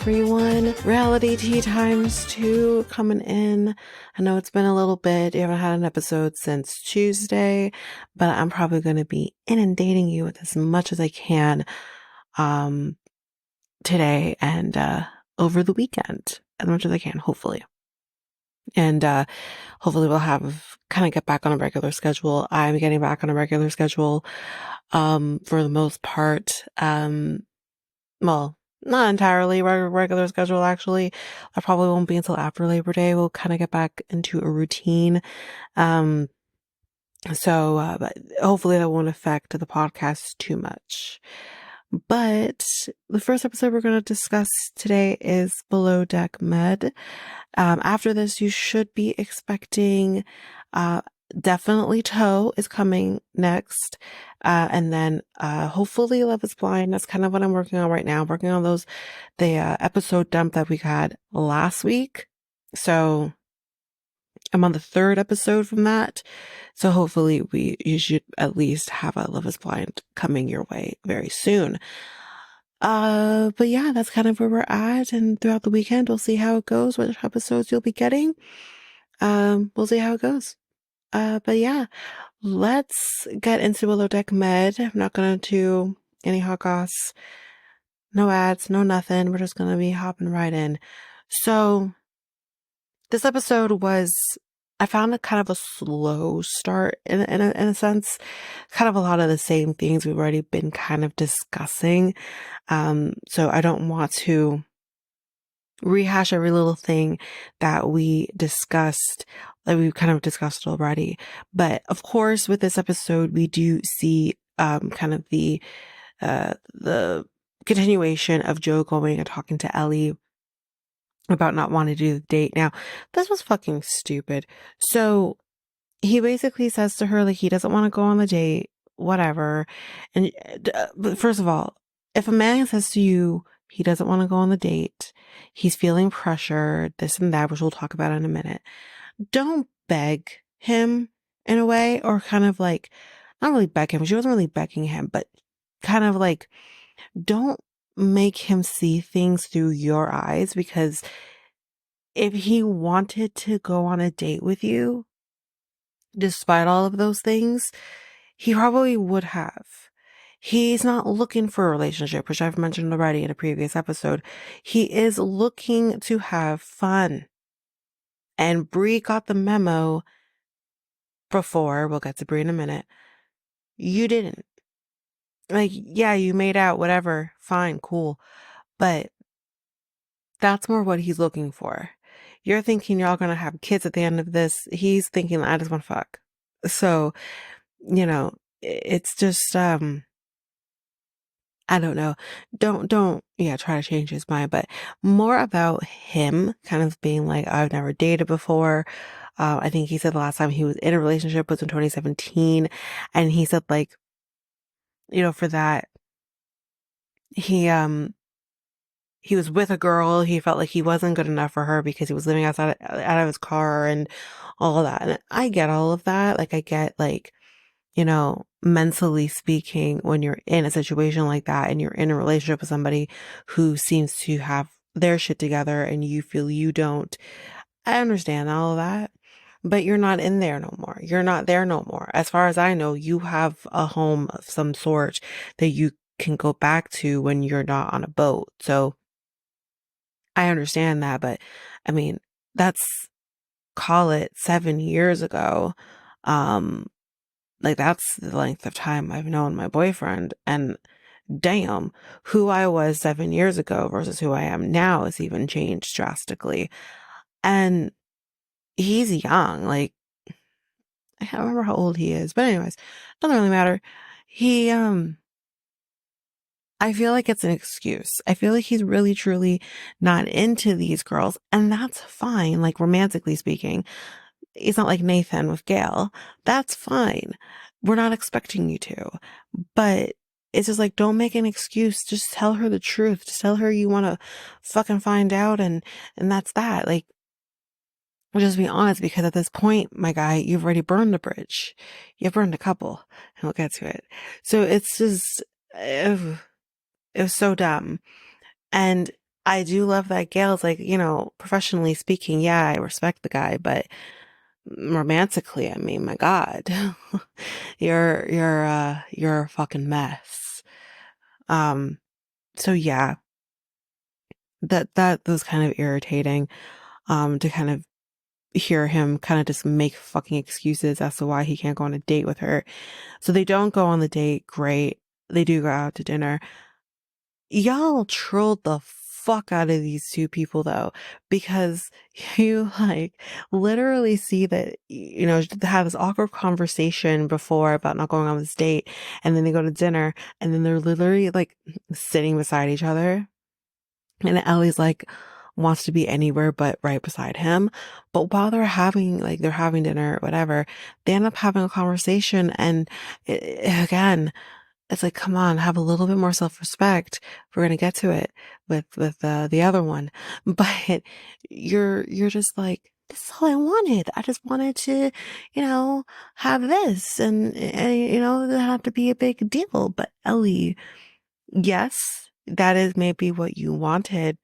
everyone. Reality Tea times 2 coming in. I know it's been a little bit. You haven't had an episode since Tuesday, but I'm probably going to be inundating you with as much as I can today and over the weekend. As much as I can, hopefully. And hopefully we'll kind of get back on a regular schedule. I'm getting back on a regular schedule for the most part. Well, not entirely regular schedule, actually. I probably won't be until after Labor Day. We'll kind of get back into a routine. But hopefully that won't affect the podcast too much. But the first episode we're going to discuss today is Below Deck Med. After this, you should be expecting, definitely Toe is coming next. And then, hopefully Love is Blind. That's kind of what I'm working on right now. I'm working on the episode dump that we had last week. So I'm on the 3rd episode from that. So hopefully you should at least have a Love is Blind coming your way very soon. But yeah, that's kind of where we're at. And throughout the weekend, we'll see how it goes, which episodes you'll be getting. We'll see how it goes. But yeah, let's get into Below Deck Med. I'm not going to do any hot goss, no ads, no nothing. We're just going to be hopping right in. So this episode I found it kind of a slow start in a sense, kind of a lot of the same things we've already been kind of discussing. So I don't want to rehash every little thing that we've kind of discussed already. But of course, with this episode, we do see, kind of the continuation of Joe going and talking to Ellie about not wanting to do the date. Now, this was fucking stupid. So he basically says to her, like, he doesn't want to go on the date, whatever. And but first of all, if a man says to you, he doesn't want to go on the date, he's feeling pressured, this and that, which we'll talk about in a minute, don't beg him in a way, or kind of like, not really beg him. She wasn't really begging him, but kind of like, don't make him see things through your eyes, because if he wanted to go on a date with you, despite all of those things, he probably would have. He's not looking for a relationship, which I've mentioned already in a previous episode. He is looking to have fun. And Bree got the memo before. We'll get to Bree in a minute. You didn't. Like, yeah, you made out, whatever. Fine, cool. But that's more what he's looking for. You're thinking y'all gonna have kids at the end of this. He's thinking, I just want to fuck. So, it's just, I don't know. Don't, try to change his mind, but more about him kind of being like, I've never dated before. I think he said the last time he was in a relationship was in 2017. And he said, like, for that, he was with a girl. He felt like he wasn't good enough for her because he was living out of his car and all of that. And I get all of that. Like, I get, like, mentally speaking, when you're in a situation like that and you're in a relationship with somebody who seems to have their shit together and you feel you don't, I understand all of that, but you're not in there no more. You're not there no more. As far as I know, you have a home of some sort that you can go back to when you're not on a boat. So I understand that, but I mean, call it 7 years ago. Like, that's the length of time I've known my boyfriend, and damn, who I was 7 years ago versus who I am now has even changed drastically. And he's young. Like, I can't remember how old he is, but anyways, doesn't really matter. I feel like it's an excuse. I feel like he's really, truly not into these girls, and that's fine, like, romantically speaking. It's not like Nathan with Gail. That's fine. We're not expecting you to. But it's just like, don't make an excuse. Just tell her the truth. Just tell her you want to fucking find out, and that's that. Like, just be honest, because at this point, my guy, you've already burned a bridge. You've burned a couple, and we'll get to it. So it's just, it was so dumb. And I do love that Gail's like, professionally speaking, yeah, I respect the guy, but romantically, I mean, my God, you're a fucking mess. Um, so yeah, that was kind of irritating, to kind of hear him kind of just make fucking excuses as to why he can't go on a date with her. So they don't go on the date. Great. They do go out to dinner. Y'all trolled the fuck out of these two people though, because you like literally see that, they have this awkward conversation before about not going on this date, and then they go to dinner, and then they're literally like sitting beside each other. And Ellie's like wants to be anywhere but right beside him. But while they're having dinner, whatever, they end up having a conversation. And again, it's like, come on, have a little bit more self-respect. We're gonna get to it with the other one. But you're just like, this is all I wanted. I just wanted to, have this, and it doesn't have to be a big deal. But Ellie, yes, that is maybe what you wanted,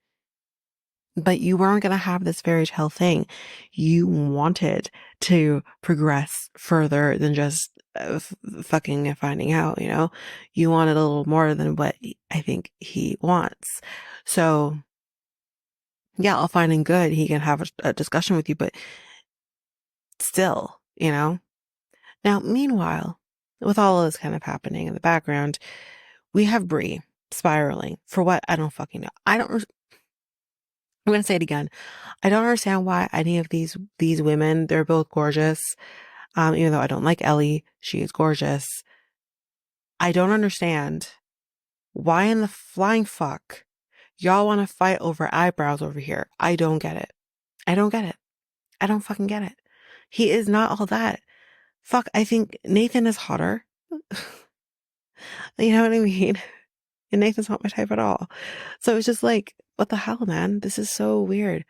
but you weren't going to have this fairy tale thing. You wanted to progress further than just fucking and finding out, You wanted a little more than what I think he wants. So, yeah, all fine and good. He can have a discussion with you, but still, Now, meanwhile, with all of this kind of happening in the background, we have Bree spiraling for what? I don't fucking know. I'm going to say it again. I don't understand why any of these women, they're both gorgeous. Even though I don't like Ellie, she is gorgeous. I don't understand why in the flying fuck y'all want to fight over eyebrows over here. I don't get it. I don't get it. I don't fucking get it. He is not all that. Fuck, I think Nathan is hotter. You know what I mean? And Nathan's not my type at all. So it's just like, what the hell, man? This is so weird.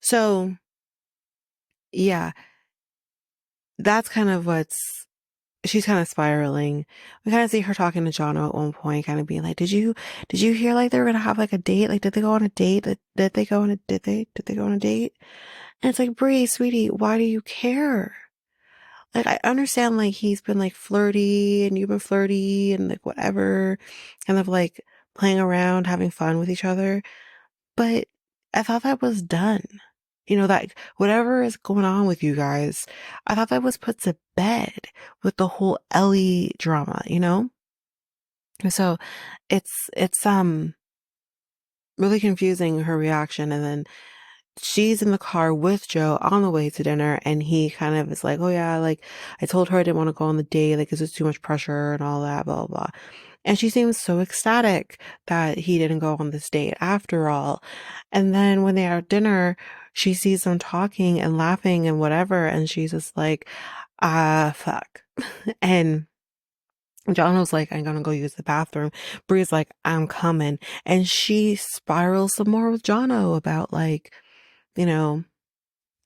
So, yeah, that's kind of she's kind of spiraling. We kind of see her talking to Jono at one point, kind of being like, did you hear like they were going to have like a date? Like, did they go on a date? Did they go on a, did they go on a date? And it's like, Bree, sweetie, why do you care? Like, I understand like he's been like flirty and you've been flirty and like whatever, kind of like playing around, having fun with each other. But I thought that was done. That whatever is going on with you guys, I thought that was put to bed with the whole Ellie drama. So it's really confusing, her reaction. And then she's in the car with Joe on the way to dinner, and he kind of is like, oh yeah, like I told her I didn't want to go on the date, like, 'cause it's too much pressure and all that, blah, blah, blah. And she seems so ecstatic that he didn't go on this date after all. And then when they're at dinner, she sees them talking and laughing and whatever, and she's just like, fuck. And John was like, I'm gonna go use the bathroom. Bree's like, I'm coming. And she spirals some more with Jono about like, you know,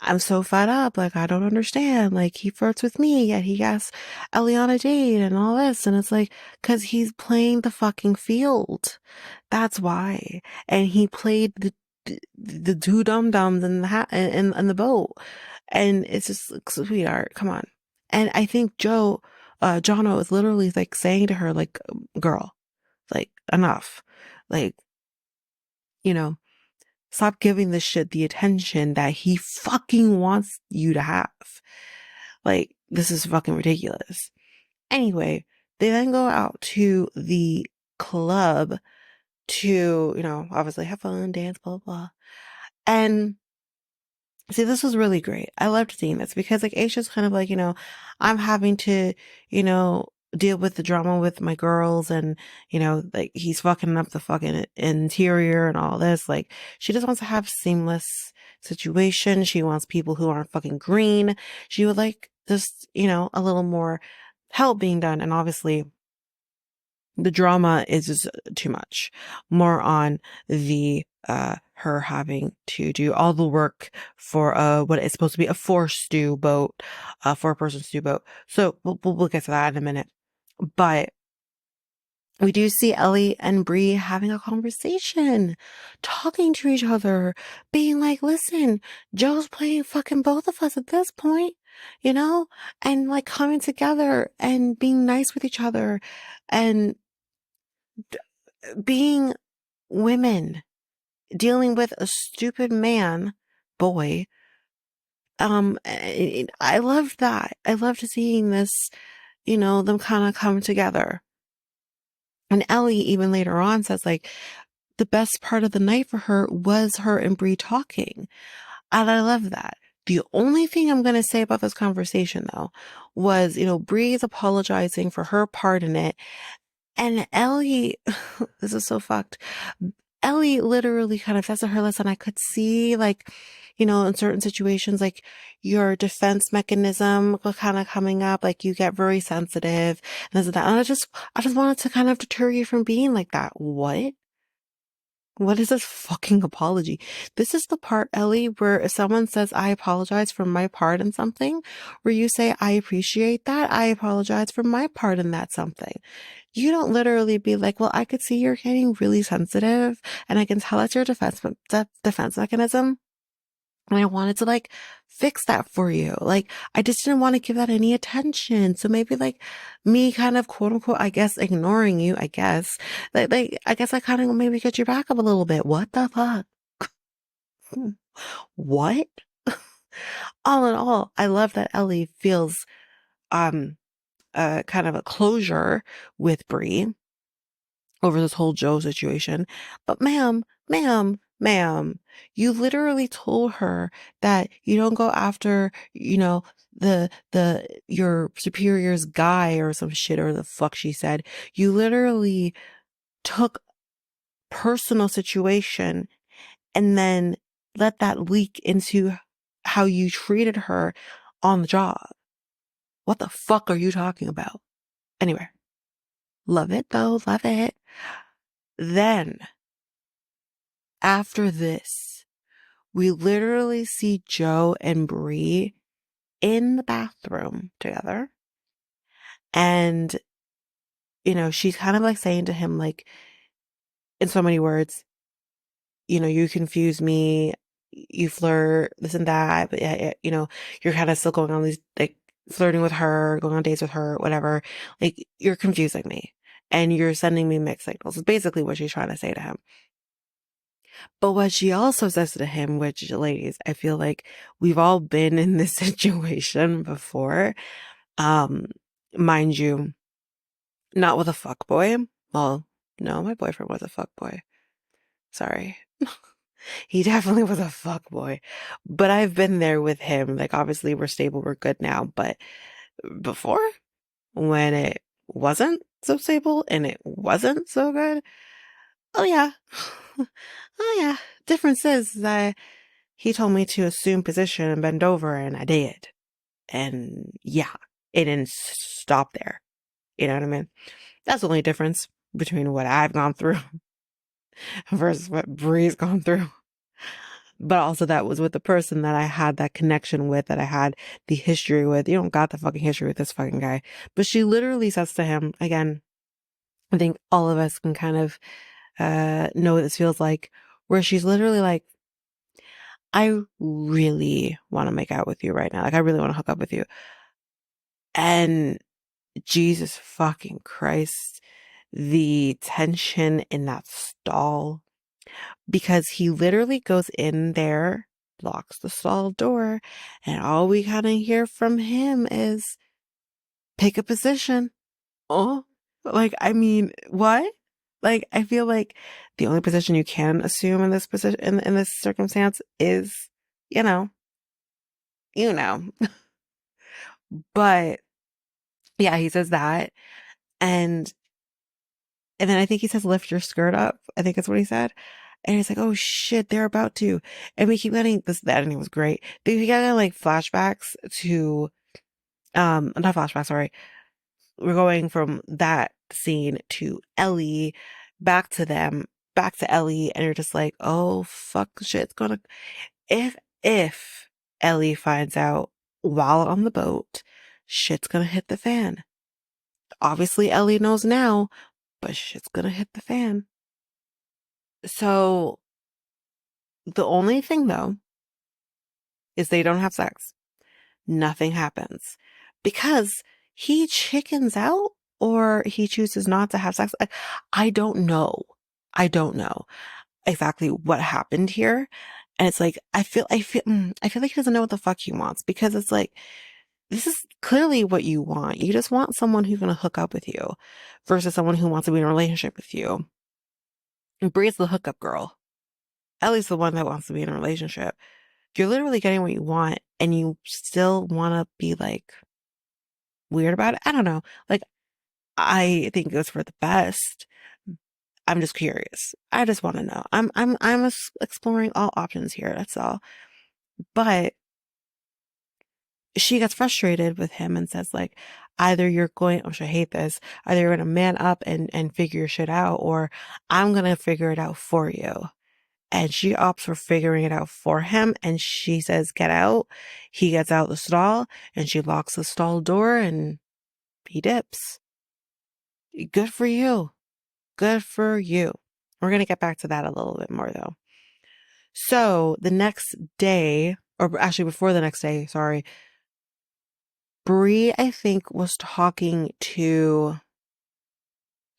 I'm so fed up. Like, I don't understand. Like, he flirts with me, yet he asks Ellie on a date and all this. And it's like, cause he's playing the fucking field. That's why. And he played the two dum-dums in in the boat. And it's just like, sweetheart, come on. And I think Jono is literally like saying to her, like, girl, like, enough. Like, you know, stop giving this shit the attention that he fucking wants you to have. Like, this is fucking ridiculous. Anyway, they then go out to the club to, obviously have fun, dance, blah, blah, blah. And see, this was really great. I loved seeing this because like Aisha's kind of like, I'm having to, deal with the drama with my girls, and, like he's fucking up the fucking interior and all this. Like, she just wants to have seamless situation. She wants people who aren't fucking green. She would like just, a little more help being done. And obviously the drama is just too much. More on the her having to do all the work for what is supposed to be a four-person stew boat. So we'll get to that in a minute. But we do see Ellie and Bree having a conversation, talking to each other, being like, listen, Joe's playing fucking both of us at this point, you know, and like coming together and being nice with each other and being women, dealing with a stupid man, boy. I loved that. I loved seeing this, them kind of come together. And Ellie, even later on, says like the best part of the night for her was her and Bree talking. And I love that. The only thing I'm going to say about this conversation though was, Bree's apologizing for her part in it. And Ellie, this is so fucked. Ellie literally kind of says to her, listen, I could see like, in certain situations, like your defense mechanism kind of coming up, like you get very sensitive and this and that. And I just wanted to kind of deter you from being like that. What? What is this fucking apology? This is the part, Ellie, where if someone says, I apologize for my part in something, where you say, I appreciate that. I apologize for my part in that something. You don't literally be like, well, I could see you're getting really sensitive and I can tell that's your defense mechanism. And I wanted to like fix that for you. Like, I just didn't want to give that any attention. So maybe like me kind of quote unquote, I guess, ignoring you, I guess. I guess I kind of maybe get your back up a little bit. What the fuck? What? All in all, I love that Ellie feels, kind of a closure with Bree over this whole Joe situation. But ma'am, you literally told her that you don't go after, your superior's guy or some shit or the fuck she said. You literally took personal situation and then let that leak into how you treated her on the job. What the fuck are you talking about? Anyway, love it though, love it. Then, after this, we literally see Joe and Bree in the bathroom together. And, she's kind of like saying to him, like, in so many words, you confuse me, you flirt, this and that, but you're kind of still going on these, like, flirting with her, going on dates with her, whatever. Like, you're confusing me and you're sending me mixed signals. Is basically what she's trying to say to him. But what she also says to him, which, ladies, I feel like we've all been in this situation before. Mind you, not with a fuckboy. Well, no, my boyfriend was a fuckboy. Sorry. He definitely was a fuckboy. But I've been there with him. Like, obviously, we're stable, we're good now. But before, when it wasn't so stable and it wasn't so good, oh yeah. Oh yeah. Difference is that he told me to assume position and bend over, and I did. And yeah, it didn't stop there. You know what I mean? That's the only difference between what I've gone through versus what Bree's gone through. But also that was with the person that I had that connection with, that I had the history with. You don't got the fucking history with this fucking guy. But she literally says to him, again, I think all of us can kind of know what this feels like, where she's literally like, I really want to make out with you right now. Like, I really want to hook up with you. And Jesus fucking Christ, the tension in that stall, because he literally goes in there, locks the stall door, and all we kind of hear from him is pick a position. Oh, like, I mean, what? Like, I feel like the only position you can assume in this position, in this circumstance is, you know, you know. But yeah, he says that. And then I think he says, lift your skirt up. I think that's what he said. And he's like, oh shit, they're about to. And we keep getting this, the editing was great. But we got like flashbacks to, not flashbacks, sorry. We're going from that scene to Ellie, back to them, back to Ellie. And you're just like, oh fuck, shit's gonna, if Ellie finds out while on the boat, shit's gonna hit the fan. Obviously, Ellie knows now, but shit's gonna hit the fan. So the only thing though is they don't have sex. Nothing happens because he chickens out or he chooses not to have sex. I don't know. I don't know exactly what happened here. And it's like, I feel like he doesn't know what the fuck he wants, because it's like, this is clearly what you want. You just want someone who's going to hook up with you versus someone who wants to be in a relationship with you. And Bree's the hookup girl, at least the one that wants to be in a relationship. You're literally getting what you want and you still want to be like weird about it. I don't know. Like, I think it was for the best. I'm just curious. I just want to know. I'm exploring all options here. That's all. But she gets frustrated with him and says, like, either you're going, oh, I hate this, either you're going to man up and figure your shit out, or I'm going to figure it out for you. And she opts for figuring it out for him. And she says, get out. He gets out the stall and she locks the stall door and he dips. Good for you. Good for you. We're going to get back to that a little bit more though. So the next day, or actually before the next day, sorry, Bree, I think, was talking to,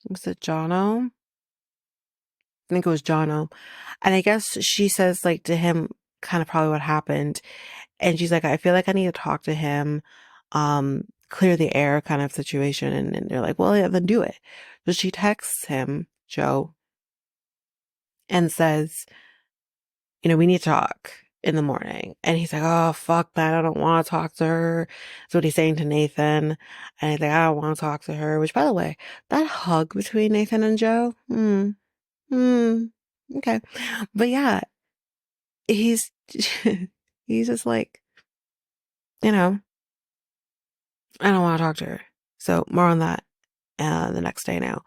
was it Jono? I think it was Jono. And I guess she says, like, to him, kind of probably what happened. And she's like, I feel like I need to talk to him, clear the air kind of situation. And they're like, well, yeah, then do it. So she texts him, Joe, and says, you know, we need to talk in the morning. And he's like, oh, fuck that. I don't want to talk to her. That's what he's saying to Nathan. And he's like, I don't want to talk to her. Which, by the way, that hug between Nathan and Joe, okay. But yeah, he's, he's just like, you know, I don't want to talk to her. So more on that the next day now.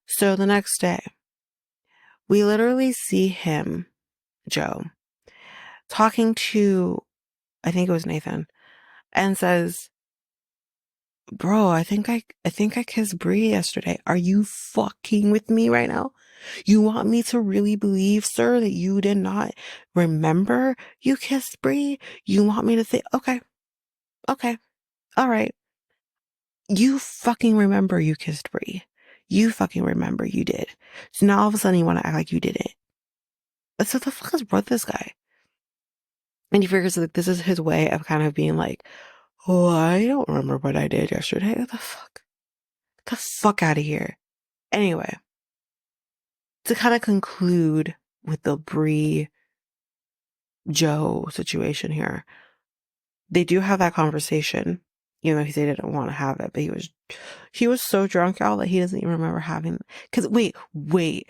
So the next day, we literally see him, Joe, talking to, I think it was Nathan, and says, bro, I think I kissed Bree yesterday. Are you fucking with me right now? You want me to really believe, sir, that you did not remember you kissed Bree? You want me to think, okay, all right. You fucking remember you kissed Bree. You fucking remember you did. So now all of a sudden you want to act like you didn't. So what the fuck is wrong with this guy? And he figures that this is his way of kind of being like, oh, I don't remember what I did yesterday. What the fuck? Get the fuck out of here. Anyway, to kind of conclude with the Bree Joe situation here, they do have that conversation, even though he said he didn't want to have it, but he was so drunk, y'all, that he doesn't even remember having, because wait,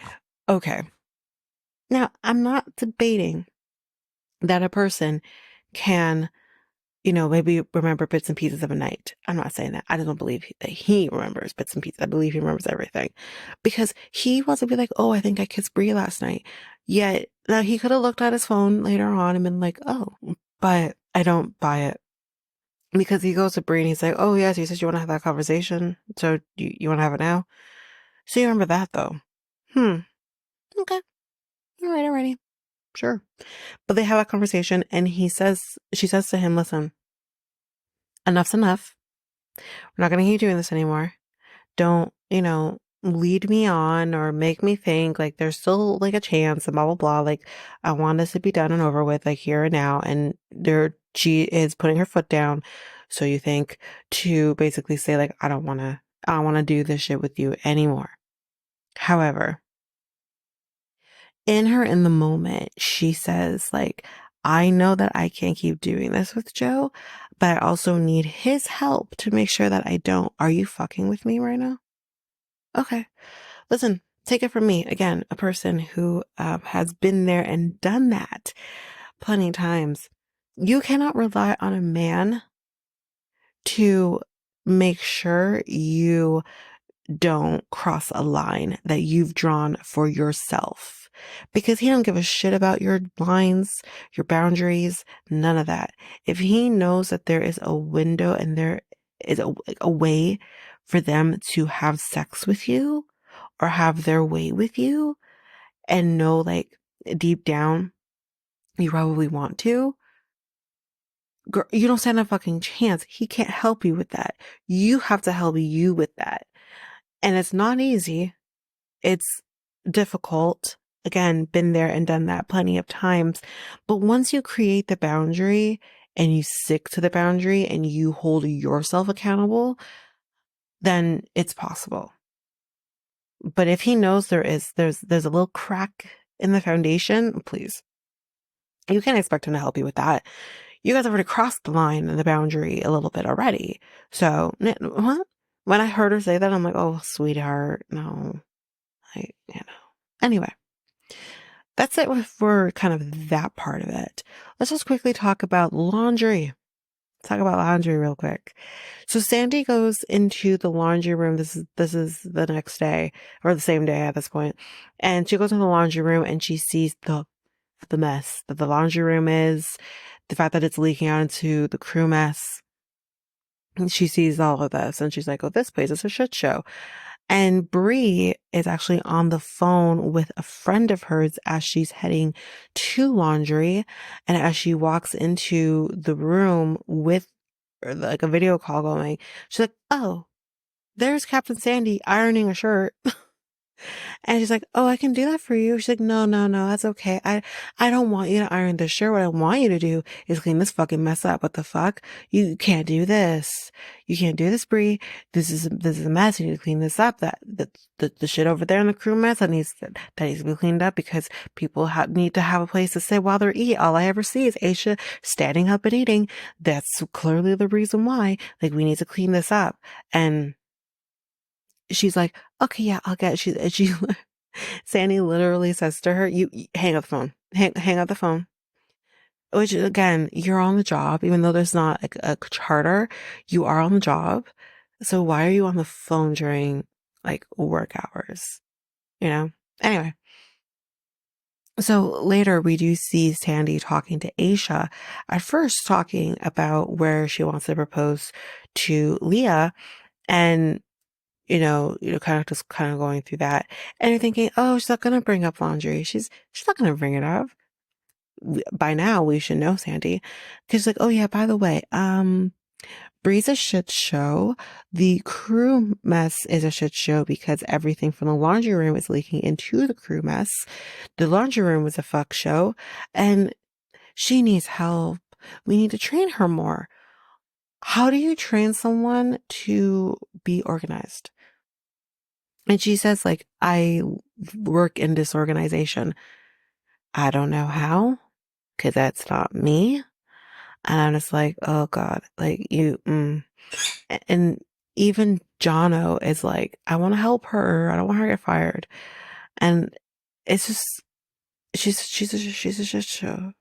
okay. Now, I'm not debating that a person can, you know, maybe remember bits and pieces of a night. I'm not saying that. I just don't believe that he remembers bits and pieces. I believe he remembers everything. Because he wants to be like, oh, I think I kissed Bree last night. Yet, now he could have looked at his phone later on and been like, oh, but I don't buy it. Because he goes to Bree and he's like, oh, yes, you said you want to have that conversation. So you want to have it now? So you remember that, though. Okay. Alrighty. Sure. But they have that conversation and she says to him, listen, enough's enough. We're not going to keep doing this anymore. Don't, you know, lead me on or make me think like there's still like a chance and blah, blah, blah. Like, I want this to be done and over with, like here and now. And she is putting her foot down. So you think to basically say like, I don't want to do this shit with you anymore. However, in the moment, she says like, I know that I can't keep doing this with Joe, but I also need his help to make sure that I don't. Are you fucking with me right now? Okay. Listen, take it from me. Again, a person who has been there and done that plenty of times. You cannot rely on a man to make sure you don't cross a line that you've drawn for yourself, because he don't give a shit about your lines, your boundaries, none of that. If he knows that there is a window and there is a way for them to have sex with you, or have their way with you and know like deep down you probably want to, girl, you don't stand a fucking chance. He can't help you with that. You have to help you with that. And it's not easy. It's difficult. Again, been there and done that plenty of times. But once you create the boundary and you stick to the boundary and you hold yourself accountable, then it's possible. But if he knows there's a little crack in the foundation, please, you can't expect him to help you with that. You guys have already crossed the line and the boundary a little bit already. So, what? When I heard her say that, I'm like, oh, sweetheart, no. Anyway, that's it for kind of that part of it. Let's just quickly talk about laundry. Talk about laundry real quick. So Sandy goes into the laundry room. This is the next day or the same day at this point. And she goes in the laundry room and she sees the mess that the laundry room is, the fact that it's leaking out into the crew mess. And she sees all of this and she's like, oh, this place is a shit show. And Bree is actually on the phone with a friend of hers as she's heading to laundry. And as she walks into the room with like a video call going, she's like, oh, there's Captain Sandy ironing a shirt. And she's like, oh, I can do that for you. She's like, no, that's okay. I don't want you to iron this shirt. What I want you to do is clean this fucking mess up. What the fuck? You can't do this. You can't do this, Bree. This is a mess. You need to clean this up. The shit over there in the crew mess that needs to be cleaned up because people need to have a place to sit while they're eating. All I ever see is Aisha standing up and eating. That's clearly the reason why. Like, we need to clean this up. And she's like, okay, yeah, I'll get it. She Sandy literally says to her, you hang up the phone. Hang up the phone. Which, again, you're on the job, even though there's not a charter, you are on the job. So why are you on the phone during like work hours? You know? Anyway. So later we do see Sandy talking to Aisha, at first talking about where she wants to propose to Leah, and kind of going through that, and you're thinking, oh, she's not gonna bring up laundry. She's not gonna bring it up. By now, we should know, Sandy, because like, oh yeah, by the way, Bree's a shit show. The crew mess is a shit show because everything from the laundry room is leaking into the crew mess. The laundry room was a fuck show, and she needs help. We need to train her more. How do you train someone to be organized? And she says, like, I work in disorganization. I don't know how, because that's not me. And I'm just like, oh God, like And even Jono is like, I want to help her. I don't want her to get fired. And it's just, she's a shit show.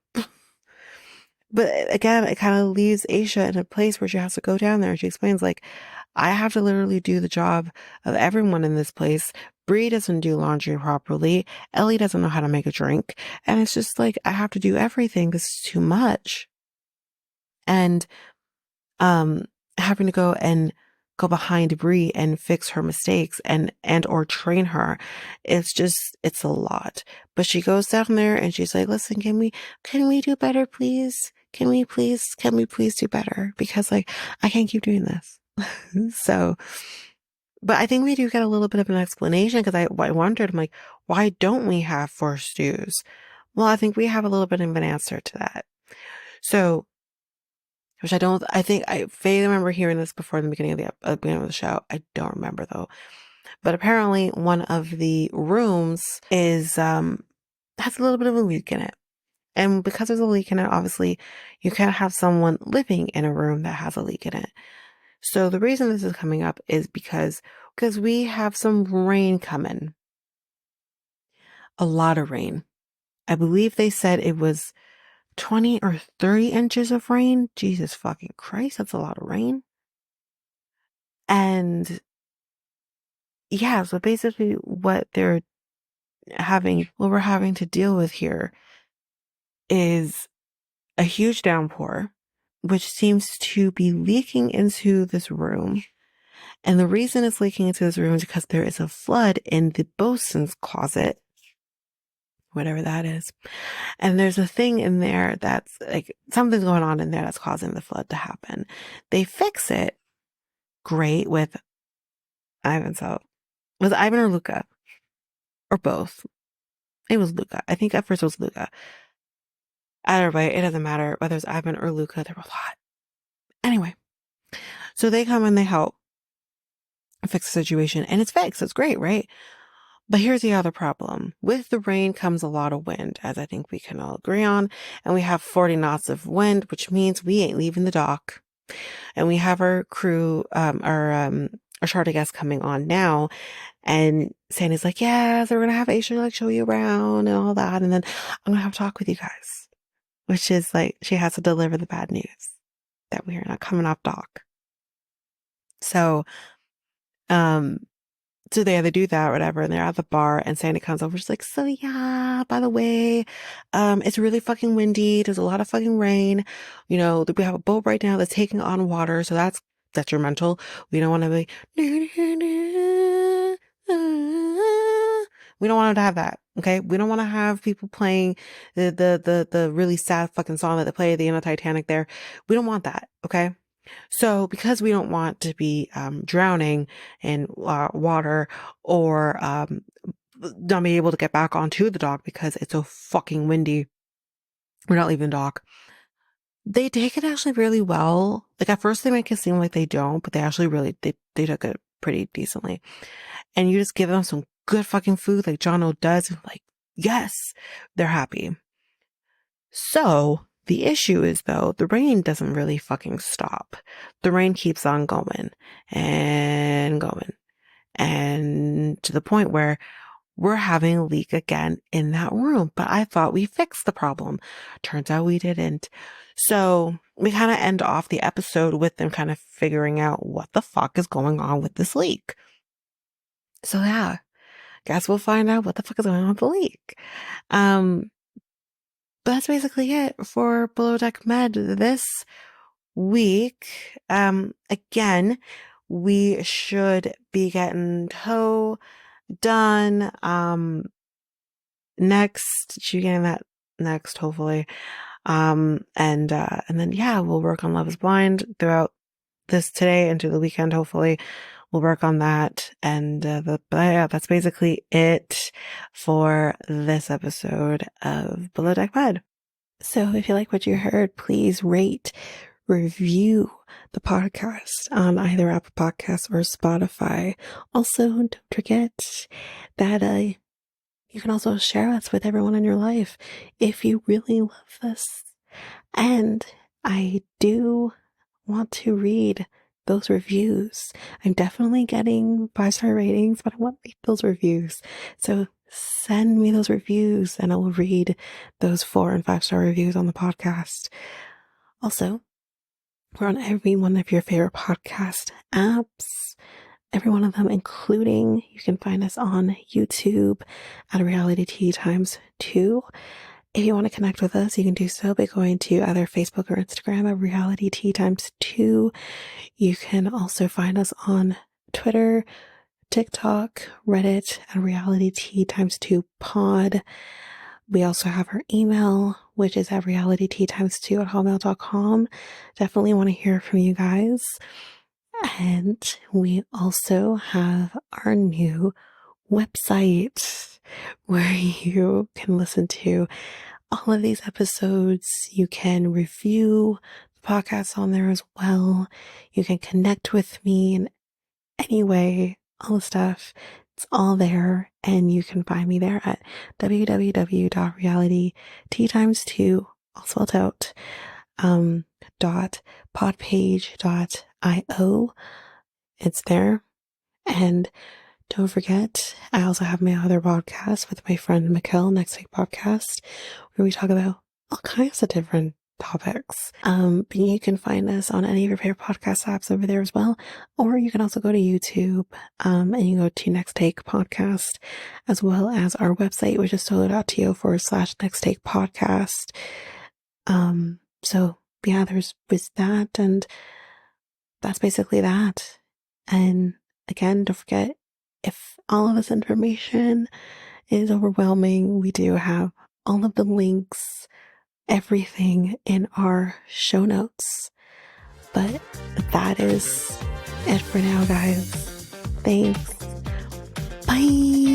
But again, it kind of leaves Aisha in a place where she has to go down there. And she explains, like, I have to literally do the job of everyone in this place. Bree doesn't do laundry properly. Ellie doesn't know how to make a drink. And it's just like, I have to do everything. This is too much. And having to go behind Bree and fix her mistakes and or train her, it's a lot. But she goes down there and she's like, listen, can we do better, please? Can we please do better? Because like, I can't keep doing this. So, but I think we do get a little bit of an explanation, because I wondered, I'm like, why don't we have 4 stews? Well, I think we have a little bit of an answer to that. So, which I think I vaguely remember hearing this before in the beginning of the show. I don't remember though. But apparently one of the rooms has a little bit of a leak in it. And because there's a leak in it, obviously you can't have someone living in a room that has a leak in it. So the reason this is coming up is because we have some rain coming. A lot of rain. I believe they said it was 20 or 30 inches of rain. Jesus fucking Christ, that's a lot of rain. And yeah, so basically what we're having to deal with here is a huge downpour, which seems to be leaking into this room. And the reason it's leaking into this room is because there is a flood in the bosun's closet, whatever that is. And there's a thing in there that's like something's going on in there that's causing the flood to happen. They fix it great with Ivan. So was it Ivan or Luca? Or both? It was Luca. I think at first it was Luca. Either way, it doesn't matter whether it's Ivan or Luca. There were a lot. Anyway, so they come and they help fix the situation, and it's fixed. It's great, right? But here's the other problem. With the rain comes a lot of wind, as I think we can all agree on. And we have 40 knots of wind, which means we ain't leaving the dock. And we have our crew, our charter guest coming on now. And Sandy's like, yeah, so we're going to have Aisha like show you around and all that. And then I'm going to have a talk with you guys, which is like, she has to deliver the bad news that we are not coming off dock. So, so they do that or whatever, and they're at the bar, and Sandy comes over. She's like, so yeah, by the way, it's really fucking windy. There's a lot of fucking rain. You know, we have a boat right now that's taking on water, so that's detrimental. We don't want to be, we don't want to have that. Okay. We don't want to have people playing the really sad fucking song that they play at the end of Titanic there. We don't want that. Okay. So because we don't want to be drowning in water or not be able to get back onto the dock because it's so fucking windy, we're not leaving the dock. They take it actually really well. Like at first they make it seem like they don't, but they actually really, they took it pretty decently. And you just give them some good fucking food like John O does. And like, yes, they're happy. So the issue is though, the rain doesn't really fucking stop. The rain keeps on going and going. And to the point where we're having a leak again in that room. But I thought we fixed the problem. Turns out we didn't. So we kind of end off the episode with them kind of figuring out what the fuck is going on with this leak. So yeah, guess we'll find out what the fuck is going on with the leak. But that's basically it for Below Deck Med this week. Again, we should be getting Toe done. Next, should be getting that next, hopefully. And then yeah, we'll work on Love is Blind throughout this today into the weekend, hopefully. We'll work on that. And yeah, that's basically it for this episode of Below Deck Med. So if you like what you heard, please rate, review the podcast on either Apple Podcasts or Spotify. Also, don't forget that you can also share us with everyone in your life if you really love this. And I do want to read those reviews. I'm definitely getting 5-star ratings, but I want to read those reviews. So send me those reviews and I will read those 4 and 5-star reviews on the podcast. Also, we're on every one of your favorite podcast apps. Every one of them, including you can find us on YouTube at Reality Tea Times2. If you want to connect with us, you can do so by going to either Facebook or Instagram at Reality Tea Times2. You can also find us on Twitter, TikTok, Reddit at Reality Tea Times2 Pod. We also have our email, which is at realityteatimes2 at hotmail.com. Definitely want to hear from you guys. And we also have our new website where you can listen to all of these episodes. You can review the podcast on there as well. You can connect with me in any way, all the stuff. It's all there, and you can find me there at www.realityteatimes2, all spelled out, .podpage.io. It's there. And don't forget, I also have my other podcast with my friend Mikkel, Next Take Podcast, where we talk about all kinds of different topics. But you can find us on any of your favorite podcast apps over there as well. Or you can also go to YouTube, and you go to Next Take Podcast, as well as our website, which is solo.to/Next Take Podcast. So yeah, there's that, and that's basically that. And again, don't forget, if all of this information is overwhelming, we do have all of the links, everything in our show notes. But that is it for now, guys. Thanks. Bye.